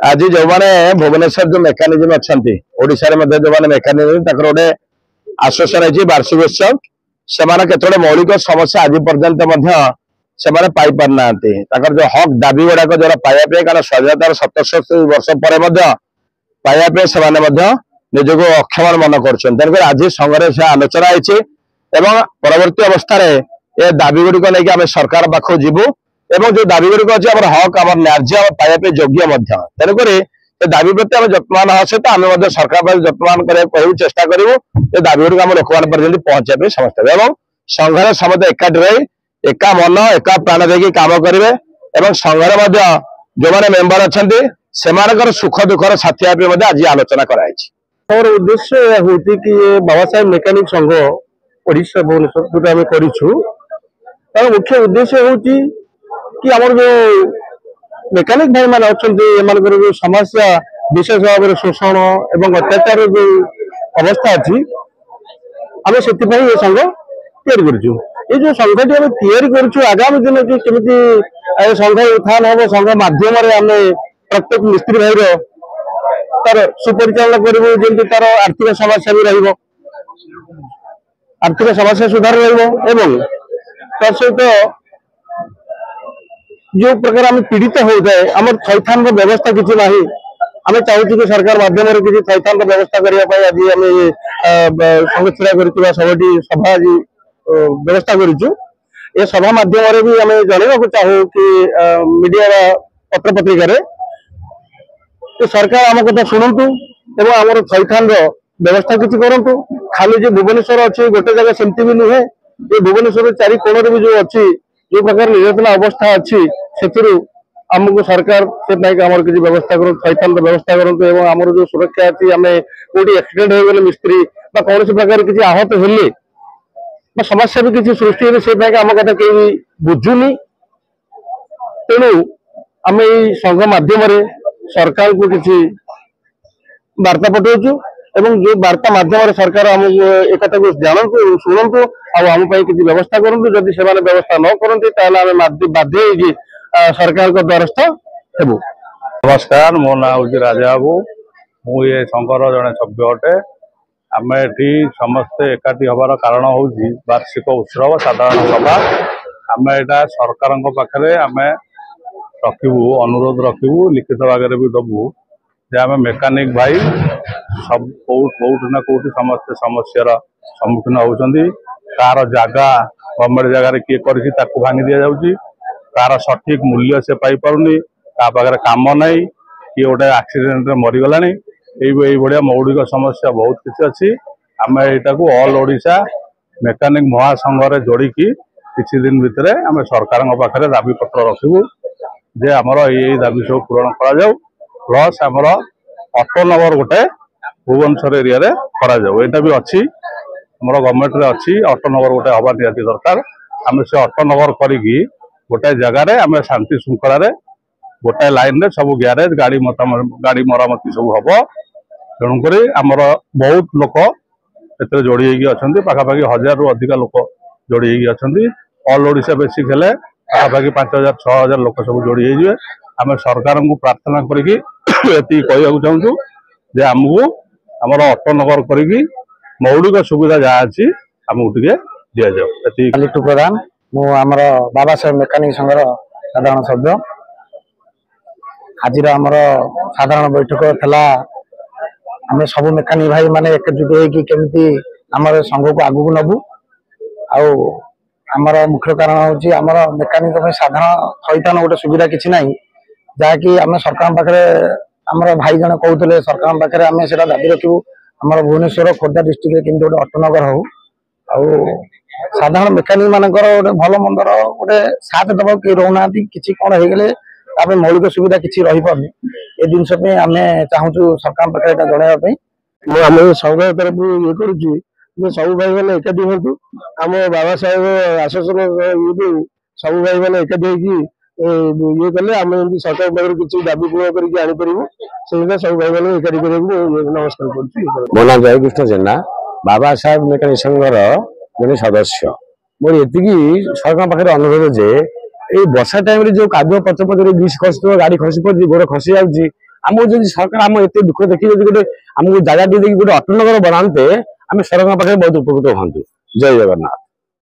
आज जो मैंने भुवनेश्वर जो मेकानिजम अच्छा ओडिशा जो मैंने मेकानिजम गोटे आश्वासन है वार्षिक उत्सव से केतोड़े मौलिक समस्या आज पर्यंत से पाई पारना जो हक दाबी गुड़ाक जो पाइबा कारण स्वाधीनतार 77 वर्ष पर पाइबा से निजक अक्षम मन कर आज संघरे से आलोचना होती परवर्ती अवस्था ये दाबी गुड़िक लेकिन आम सरकार पाखु जीवु एवं जो दाबी गुड़िक अच्छे हक आम न्याय पाइबा योग्य तेणुक दाबी प्रति आम जत्मान हाँ सहित आम सरकार जत्मान कर चेष्टा करूँ ये दाबी गुड़िक आम लोक पर्यटन पहुंचाई समस्त एवं संघर समस्त एकाठी रही एका मन एका प्राण देखिए काम करेंगे एवं संघर जो मैंने मेम्बर अच्छा से सुख दुखर साथी आज आलोचना कराई। और उद्देश्य यह होती कि ये बाबा साहेब मेकानिक संघ ओडिशा भुवनेश्वर जो आम कर मुख्य उद्देश्य होती कि आम जो मेकानिक भाई मैंने अच्छा जो समस्या विशेष भाव में शोषण एवं अत्याचार जो अवस्था अच्छी आम से संघ या ये जो संघटी आम या आगामी दिन की केमी संघ उत्थान हम संघ मध्यम आम प्रत्येक मिस्त्री भाई तार सुपरिचालना करें तार आर्थिक समस्या भी आर्थिक समस्या सुधार सहित जो प्रकार आम पीड़ित होता है आम थैथान व्यवस्था किसी ना आम चाहूँ कि सरकार माध्यम किसी थैथान व्यवस्था करने आज आम संघ छड़ा कर सबटी सभा आज व्यवस्था करूँ ये सभा माध्यम भी आम जनवाक चाहू कि मीडिया पत्र पत्रिका तो सरकार आम कथा शुणु एवं आम थैथान व्यवस्था किसी करूँ खाली जो भुवनेश्वर अच्छी गोटे जगह सेमती भी नुहे ये भुवनेश्वर चारि कोण भी जो अच्छी जो प्रकार निर्यातना अवस्था अच्छी से आमको सरकार से आम किसी व्यवस्था करूँ थैथान व्यवस्था करूँ आमर जो सुरक्षा अच्छी आम कौटी एक्सीडेंट हो गले मिस्त्री कौन प्रकार किसी आहत हेले समस्या भी किसी सृष्टि से आम कथा कहीं बुझुनी तेणु आम संघ माध्यम सरकार को किसी वार्ता पठाऊँ एवं जो वार्ता माध्यम सरकार आमको एक को जानतु शुणु आम किसी व्यवस्था करूँ जदि से व्यवस्था न करते बाध्य सरकार को द्वारस्थ हेबु। नमस्कार मो ना हूँ राजा बाबू मु ये संघर जड़े सभ्य अटे आम एटी समस्ते एकाठी हबार कारण हूँ वार्षिक उत्सव साधारण सभा आम यहाँ सरकार पाखे आम रखू अनुरोध रखू लिखित भाग भी दबू जे आम मेकानिक भाई सब कौट ना कौट समस्ते समस्यार सम्मुखीन होती कार जगह गवर्नमेंट जगार किए कर भांगी दि जाऊँगी तार सठिक मूल्य से पाई पारुनी पाखे काम नहीं किए गोटे एक्सीडेंट मरीगला भाया मौलिक समस्या बहुत किसी अच्छी आम यहाँ ऑल ओडिशा मेकानिक महासंघ जोड़िकी किसी दिन भितर आम सरकार पाखे दाबी पत्र रखू जे आमर ये दाबी सब पूरण करा प्लस आमर ऑटोनगर गोटे भुवनेश्वर एरिया यहाँ भी अच्छी आमर गवर्नमेंट अच्छी ऑटोनगर गोटे हवा निहाती दरकार आम से ऑटोनगर करी गोटे जगार आम शांति श्रृंखला गोटाए लाइन रे सब ग्यारेज गाड़ी मरामती सब हम तेणुक आमर बहुत लोक ए जोड़ी अच्छा पाखापाखि 1000 रु अधिक लोक जोड़ी अच्छा ऑल ओडिशा बेसिक हेले पाखापाखि 5000 6000 लोक सब जोड़ी होइए आम सरकार को प्रार्थना करी कहूँ चाहूँ जे आमको आमर ऑटोनगर करी मौलिक सुविधा जहाँ अच्छी आमको टे दि जाऊ। लिटू प्रधान मु आमर बाबा साहेब मेकानिक संघर साधारण सभ्य आज आमर साधारण बैठक थला आम सब मेकानिक भाई माने एकजुट होमती आम संघ को आगू नबू आमर मुख्य कारण हूँ आमर मेकानिक साधारण थैथान गोटे सुविधा किसी ना जहाँकि आम सरकार पाखे आमर भाई जन कहते सरकार पाखे आम से दाबी रखू आमर भुवनेश्वर खोर्धा डिस्ट्रिक्ट केमती गोटे ऑटोनगर हो साधारण मेकानिक मान गोटे भल मंदर गोटे साथ दबा कि रोना कि कौन हो गले मौलिक सुविधा किसी रही पार्नी ए जिनस आम चाहूँ सरकार पाखे जनवाई आम संघ तरफ ये करुँ सब भाई मैंने एकाठी हूँ आम बाबा साहेब आश्वासन ये सब भाई मैंने एकाठी ये कले आम सरकार पाखे किसी दाबी पूर्ण करपर से सब भाई मैंने एकाठी नमस्कार कर। मो ना जयकृष्ण जेना बाबा साहेब मेकानिक संघर जड़े सदस्य मोर ये सरकार पाखे अनुरोध जे वर्षा टाइम जो कादुआ पच पचर बीस खस गाड़ी खसी पड़ी गोड़ खसी जाऊँगी आमको जब सरकार आम एत दुख देखिए जब गोटे आमको जगह टे गोटे अटनगर बनाते आम सरकार पाखे बहुत उपकृत हूँ। जय जगन्नाथ।